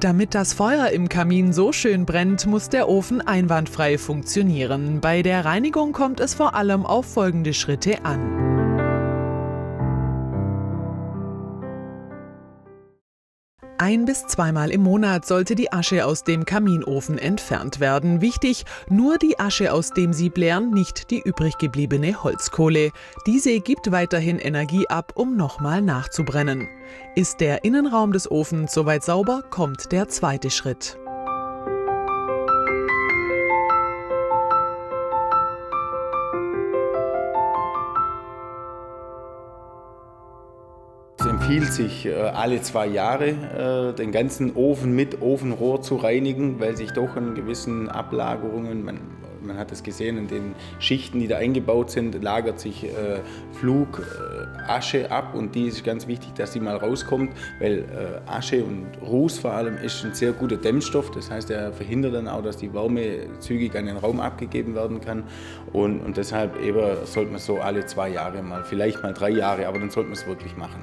Damit das Feuer im Kamin so schön brennt, muss der Ofen einwandfrei funktionieren. Bei der Reinigung kommt es vor allem auf folgende Schritte an. Ein- bis zweimal im Monat sollte die Asche aus dem Kaminofen entfernt werden. Wichtig, nur die Asche aus dem Sieb leeren, nicht die übrig gebliebene Holzkohle. Diese gibt weiterhin Energie ab, um nochmal nachzubrennen. Ist der Innenraum des Ofens soweit sauber, kommt der zweite Schritt. Es empfiehlt sich, alle 2 Jahre den ganzen Ofen mit Ofenrohr zu reinigen, weil sich doch in gewissen Ablagerungen, man hat es gesehen, in den Schichten, die da eingebaut sind, lagert sich Flugasche ab und die ist ganz wichtig, dass die mal rauskommt, weil Asche und Ruß vor allem ist ein sehr guter Dämmstoff, das heißt, er verhindert dann auch, dass die Wärme zügig an den Raum abgegeben werden kann und deshalb sollte man so alle 2 Jahre mal, vielleicht mal 3 Jahre, aber dann sollte man es wirklich machen.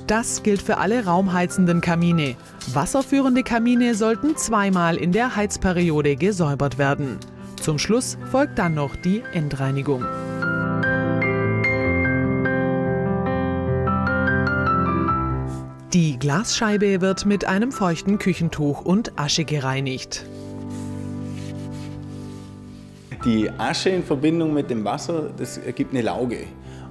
Das gilt für alle raumheizenden Kamine. Wasserführende Kamine sollten zweimal in der Heizperiode gesäubert werden. Zum Schluss folgt dann noch die Endreinigung. Die Glasscheibe wird mit einem feuchten Küchentuch und Asche gereinigt. Die Asche in Verbindung mit dem Wasser, das ergibt eine Lauge.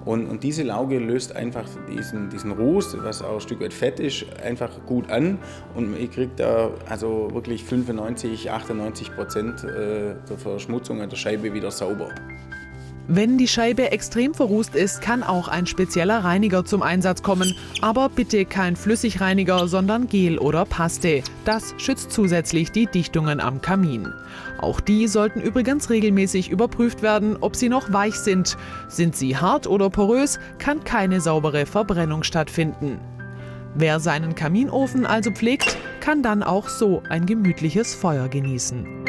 Und diese Lauge löst einfach diesen Ruß, was auch ein Stück weit Fett ist, einfach gut an. Und man kriegt da also wirklich 95–98% der Verschmutzung an der Scheibe wieder sauber. Wenn die Scheibe extrem verrußt ist, kann auch ein spezieller Reiniger zum Einsatz kommen. Aber bitte kein Flüssigreiniger, sondern Gel oder Paste. Das schützt zusätzlich die Dichtungen am Kamin. Auch die sollten übrigens regelmäßig überprüft werden, ob sie noch weich sind. Sind sie hart oder porös, kann keine saubere Verbrennung stattfinden. Wer seinen Kaminofen also pflegt, kann dann auch so ein gemütliches Feuer genießen.